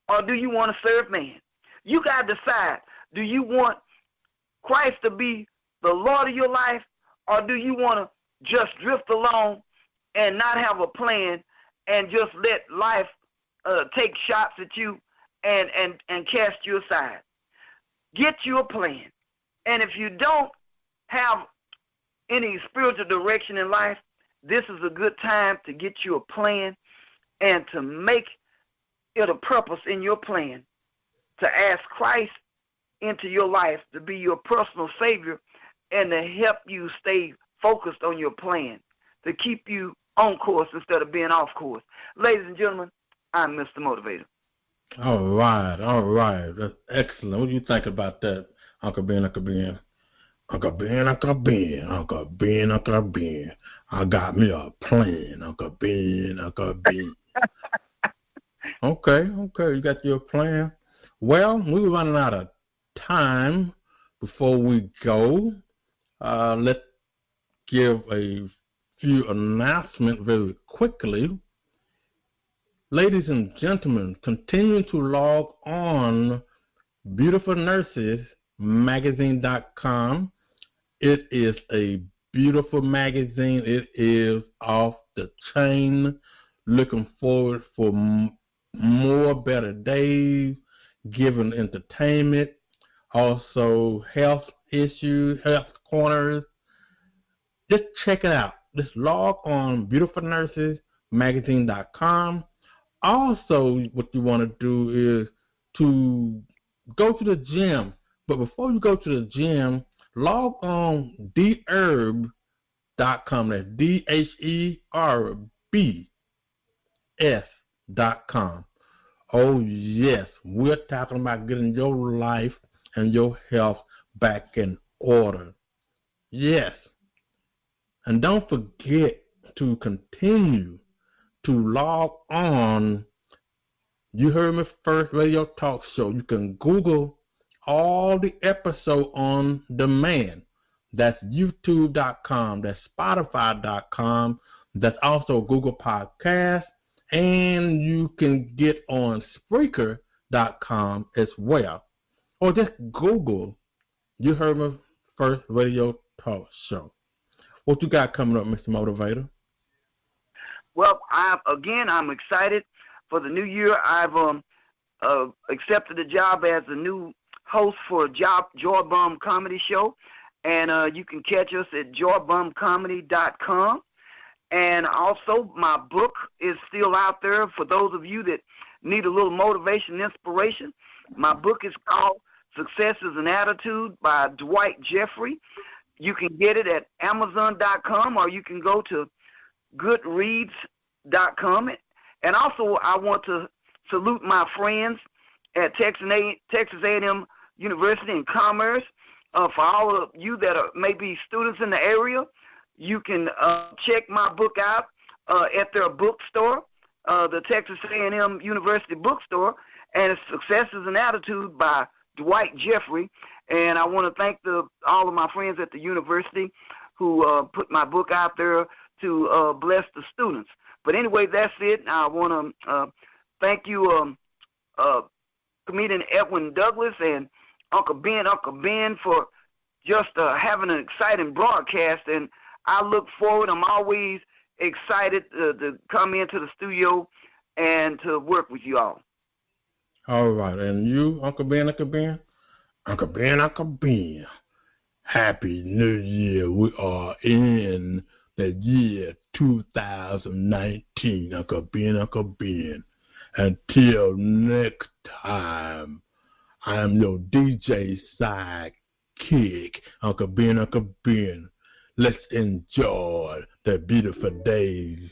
or do you want to serve man? You got to decide, do you want Christ to be the Lord of your life, or do you want to just drift along and not have a plan and just let life take shots at you and cast you aside? Get you a plan. And if you don't have any spiritual direction in life, this is a good time to get you a plan and to make it a purpose in your plan to ask Christ into your life to be your personal Savior and to help you stay focused on your plan, to keep you on course instead of being off course. Ladies and gentlemen, I'm Mr. Motivator. All right. That's excellent. What do you think about that, Uncle Ben? Uncle Ben. I got me a plan, Uncle Ben. Okay, you got your plan. Well, we're running out of time. Before we go, let's give a few announcements very quickly. Ladies and gentlemen, continue to log on beautifulnursesmagazine.com. It is a beautiful magazine. It is off the chain. Looking forward for more better days, giving entertainment, also health issues, health corners. Just check it out. Just log on beautifulnursesmagazine.com. Also, what you want to do is to go to the gym. But before you go to the gym, log on Uheardme.com. That's DHERBS.com. Oh, yes, we're talking about getting your life and your health back in order. Yes. And don't forget to continue to log on You Heard Me First Radio Talk Show. You can Google all the episodes on demand. That's YouTube.com. That's Spotify.com. That's also Google Podcast. And you can get on Spreaker.com as well. Or just Google You Heard Me First Radio Talk Show. What you got coming up, Mr. Motivator? Well, I'm excited for the new year. I've accepted a job as the new host for Joy Bum Comedy Show, and you can catch us at joybumcomedy.com. And also, my book is still out there for those of you that need a little motivation and inspiration. My book is called Success is an Attitude by Dwight-Jeffrey. You can get it at Amazon.com, or you can go to Goodreads.com. And also, I want to salute my friends at Texas A&M University in Commerce. For all of you that are maybe students in the area, you can check my book out at their bookstore, the Texas A&M University bookstore, and it's Success is an Attitude by Dwight-Jeffrey. And I want to thank all of my friends at the university who put my book out there to bless the students. But anyway, that's it. I want to thank you, comedian-Edwin-Douglas and Uncle Ben for just having an exciting broadcast. And I look forward. I'm always excited to come into the studio and to work with you all. All right. And you, Uncle Ben? Uncle Ben. Happy New Year. We are in the year 2019, Uncle Ben. Until next time, I am your DJ sidekick, kick. Uncle Ben. Let's enjoy the beautiful days.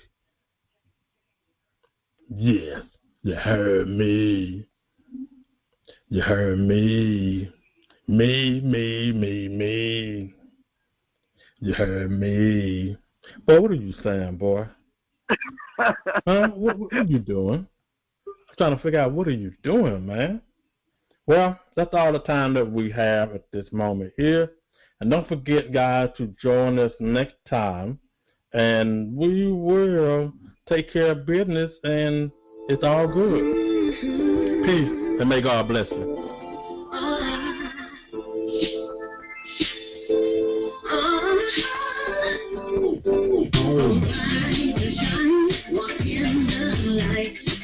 Yes, you heard me. You heard me. Me. You heard me. Boy, what are you saying, boy? Huh? What are you doing? I'm trying to figure out what are you doing, man. Well, that's all the time that we have at this moment here. And don't forget, guys, to join us next time. And we will take care of business, and it's all good. Peace, and may God bless you.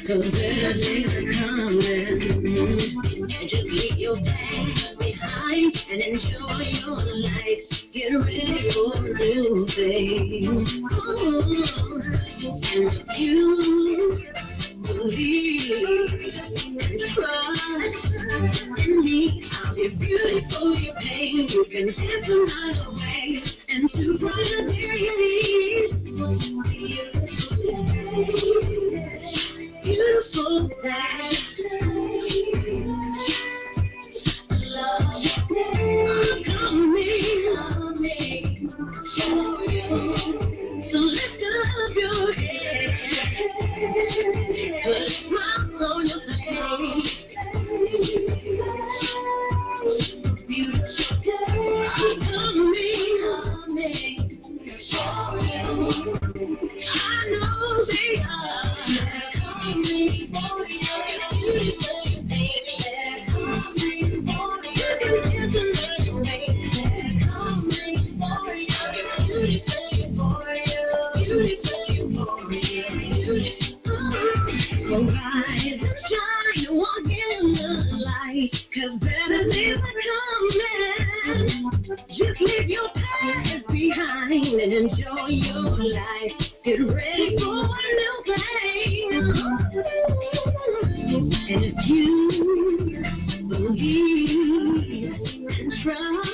Cause better days are coming. Just leave your past behind and enjoy your life. Get ready for new things. And if you believe and trust in me, I'll be beautiful your pain. You can dance the night away and to brighter days. Beautiful day, love, come me, show you. So lift up your head, put a smile on your face. Beautiful day, come me, show you. I know they are. Cause better days are coming. Just leave your past behind and enjoy your life. Get ready for a new thing. And if you believe and trust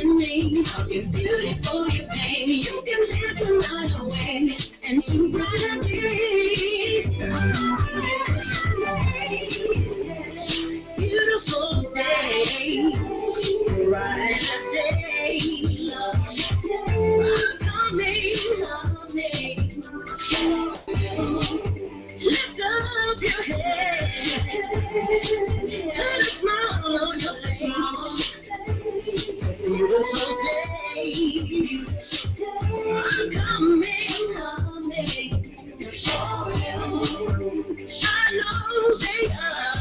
in me, I'll be beautiful your pain. You can dance the night away and to brighter days. Beautiful day, bright day, love, coming. Lift up your head, put a smile on your face. Beautiful day, coming. I know they are.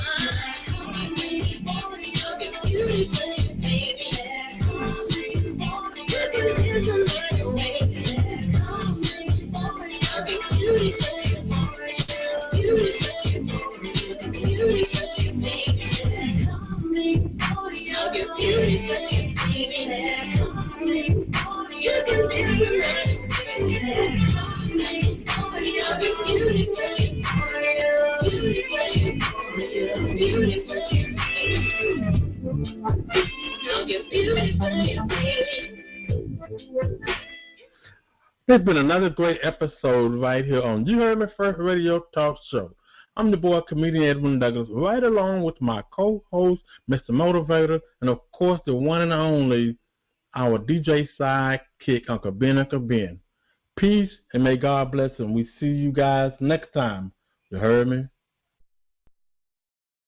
It's been another great episode right here on You Heard Me First Radio Talk Show. I'm the boy, comedian-Edwin-Douglas, right along with my co-host, Mr. Motivator, and of course the one and only, our DJ sidekick, Uncle Ben. Peace, and may God bless, and we see you guys next time. You heard me?